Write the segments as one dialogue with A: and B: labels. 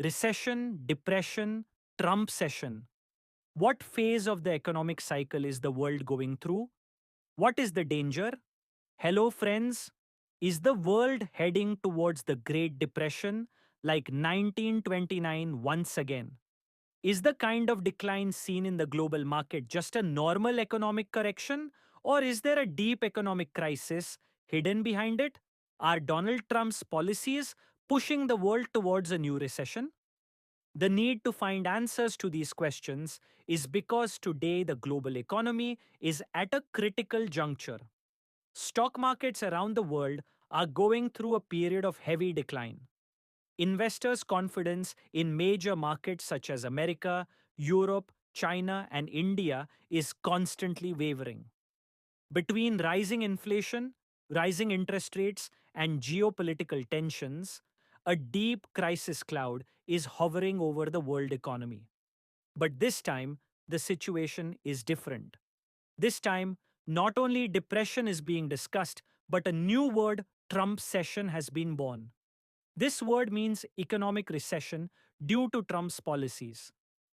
A: Recession, depression, Trump session. What phase of the economic cycle is the world going through? What is the danger? Hello, friends. Is the world heading towards the Great Depression like 1929 once again? Is the kind of decline seen in the global market just a normal economic correction, or is there a deep economic crisis hidden behind it? Are Donald Trump's policies pushing the world towards a new recession? The need to find answers to these questions is because today the global economy is at a critical juncture. Stock markets around the world are going through a period of heavy decline. Investors' confidence in major markets such as America, Europe, China, and India is constantly wavering. Between rising inflation, rising interest rates, and geopolitical tensions, a deep crisis cloud is hovering over the world economy. But this time, the situation is different. This time, not only depression is being discussed, but a new word, Trump session, has been born. This word means economic recession due to Trump's policies.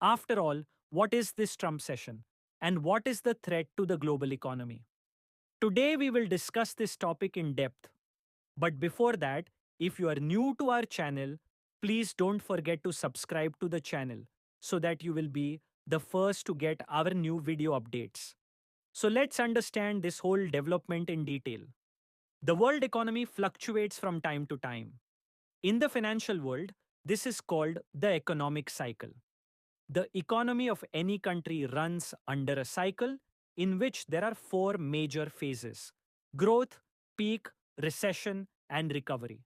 A: After all, what is this Trump session? And what is the threat to the global economy? Today, we will discuss this topic in depth. But before that, if you are new to our channel, please don't forget to subscribe to the channel so that you will be the first to get our new video updates. So let's understand this whole development in detail. The world economy fluctuates from time to time. In the financial world, this is called the economic cycle. The economy of any country runs under a cycle in which there are four major phases: growth, peak, recession, and recovery.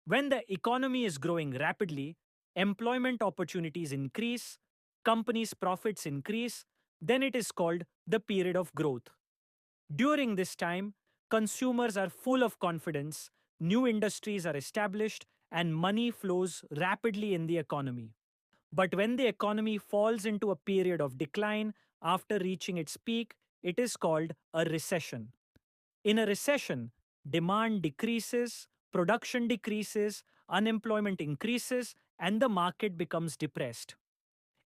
A: When the economy is growing rapidly, employment opportunities increase, companies' profits increase, then it is called the period of growth. During this time, consumers are full of confidence, new industries are established, and money flows rapidly in the economy. But when the economy falls into a period of decline after reaching its peak, it is called a recession. In a recession, demand decreases, production decreases, unemployment increases, and the market becomes depressed.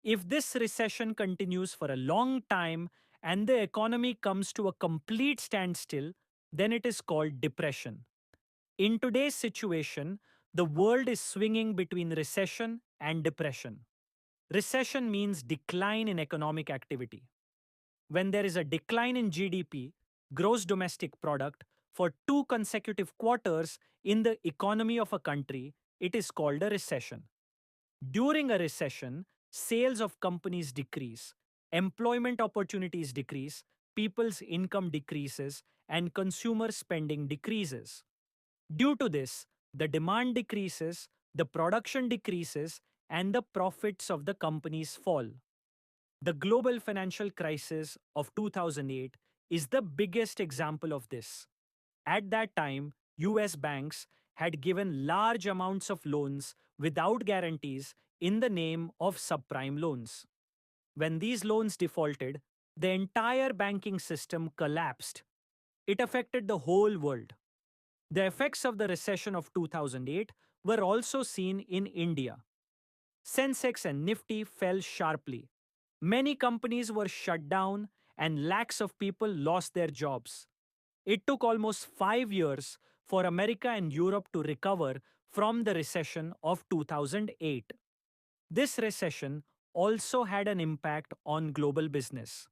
A: If this recession continues for a long time and the economy comes to a complete standstill, then it is called depression. In today's situation, the world is swinging between recession and depression. Recession means decline in economic activity. When there is a decline in GDP, gross domestic product, for two consecutive quarters in the economy of a country, it is called a recession. During a recession, sales of companies decrease, employment opportunities decrease, people's income decreases, and consumer spending decreases. Due to this, the demand decreases, the production decreases, and the profits of the companies fall. The global financial crisis of 2008 is the biggest example of this. At that time, US banks had given large amounts of loans without guarantees in the name of subprime loans. When these loans defaulted, the entire banking system collapsed. It affected the whole world. The effects of the recession of 2008 were also seen in India. Sensex and Nifty fell sharply. Many companies were shut down and lakhs of people lost their jobs. It took almost 5 years for America and Europe to recover from the recession of 2008. This recession also had an impact on global business.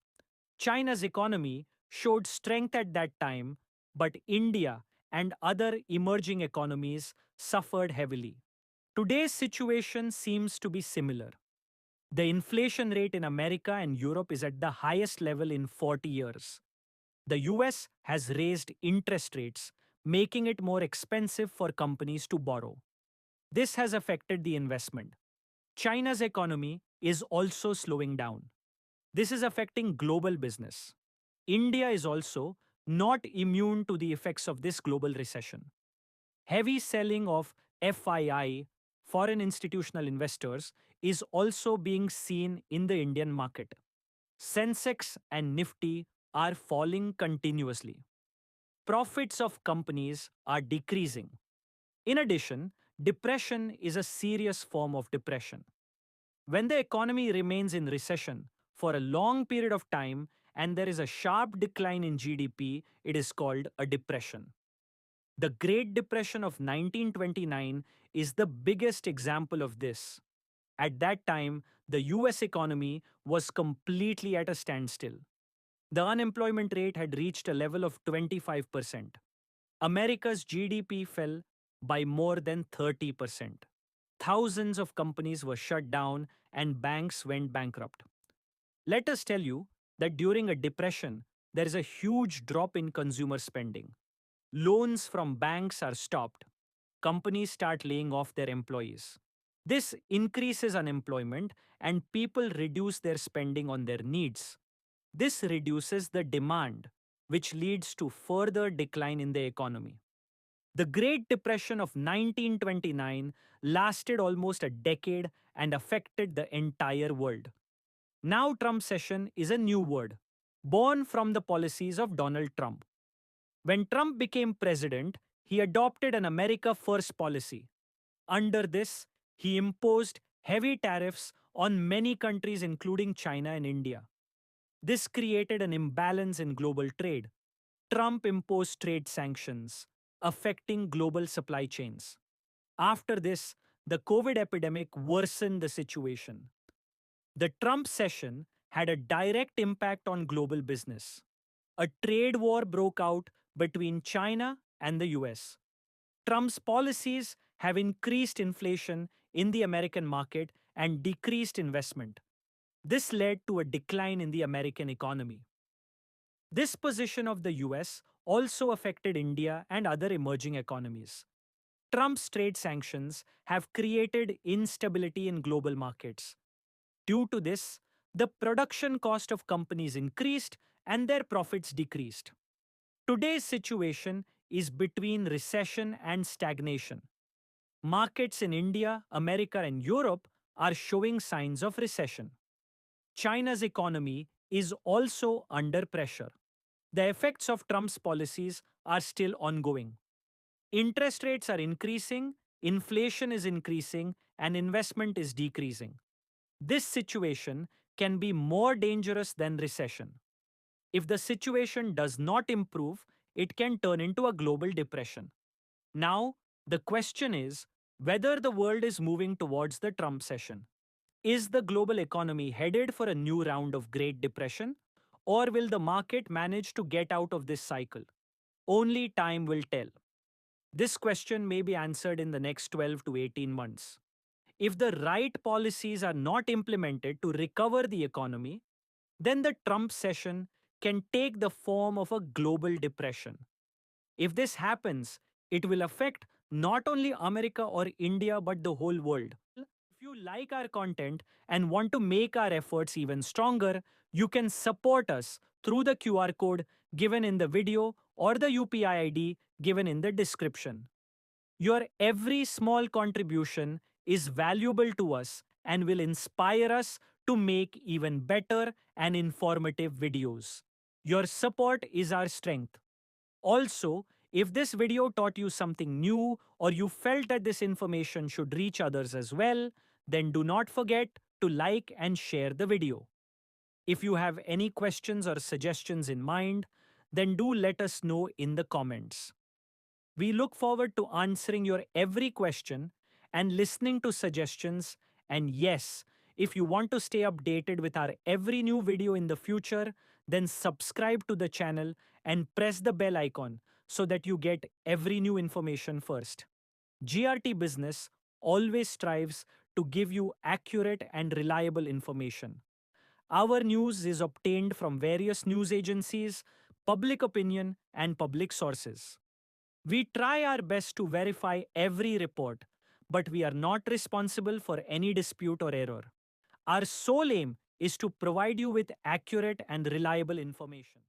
A: China's economy showed strength at that time, but India and other emerging economies suffered heavily. Today's situation seems to be similar. The inflation rate in America and Europe is at the highest level in 40 years. The US has raised interest rates, making it more expensive for companies to borrow. This has affected the investment. China's economy is also slowing down. This is affecting global business. India is also not immune to the effects of this global recession. Heavy selling of FII, foreign institutional investors, is also being seen in the Indian market. Sensex and Nifty are falling continuously. Profits of companies are decreasing. In addition, Depression is a serious form of depression. When the economy remains in recession for a long period of time and there is a sharp decline in GDP, it is called a depression. The Great Depression of 1929 is the biggest example of this. At that time, the US economy was completely at a standstill. The unemployment rate had reached a level of 25%. America's GDP fell by more than 30%. Thousands of companies were shut down and banks went bankrupt. Let us tell you that during a depression, there is a huge drop in consumer spending. Loans from banks are stopped. Companies start laying off their employees. This increases unemployment and people reduce their spending on their needs. This reduces the demand, which leads to further decline in the economy. The Great Depression of 1929 lasted almost a decade and affected the entire world. Now, Trumpsession is a new word, born from the policies of Donald Trump. When Trump became president, he adopted an America First policy. Under this, he imposed heavy tariffs on many countries, including China and India. This created an imbalance in global trade. Trump imposed trade sanctions, affecting global supply chains. After this, the COVID epidemic worsened the situation. The Trump session had a direct impact on global business. A trade war broke out between China and the US. Trump's policies have increased inflation in the American market and decreased investment. This led to a decline in the American economy. This position of the US also affected India and other emerging economies. Trump's trade sanctions have created instability in global markets. Due to this, the production cost of companies increased and their profits decreased. Today's situation is between recession and stagnation. Markets in India, America, and Europe are showing signs of recession. China's economy is also under pressure. The effects of Trump's policies are still ongoing. Interest rates are increasing, inflation is increasing, and investment is decreasing. This situation can be more dangerous than recession. If the situation does not improve, it can turn into a global depression. Now, the question is whether the world is moving towards the Trump session. Is the global economy headed for a new round of Great Depression? Or will the market manage to get out of this cycle? Only time will tell. This question may be answered in the next 12 to 18 months. If the right policies are not implemented to recover the economy, then the Trump session can take the form of a global depression. If this happens, it will affect not only America or India but the whole world. If you like our content and want to make our efforts even stronger, you can support us through the QR code given in the video or the UPI ID given in the description. Your every small contribution is valuable to us and will inspire us to make even better and informative videos. Your support is our strength. Also, if this video taught you something new or you felt that this information should reach others as well, then do not forget to like and share the video. If you have any questions or suggestions in mind, then do let us know in the comments. We look forward to answering your every question and listening to suggestions. And yes, if you want to stay updated with our every new video in the future, then subscribe to the channel and press the bell icon so that you get every new information first. GRT Business always strives to give you accurate and reliable information. Our news is obtained from various news agencies, public opinion, and public sources. We try our best to verify every report, but we are not responsible for any dispute or error. Our sole aim is to provide you with accurate and reliable information.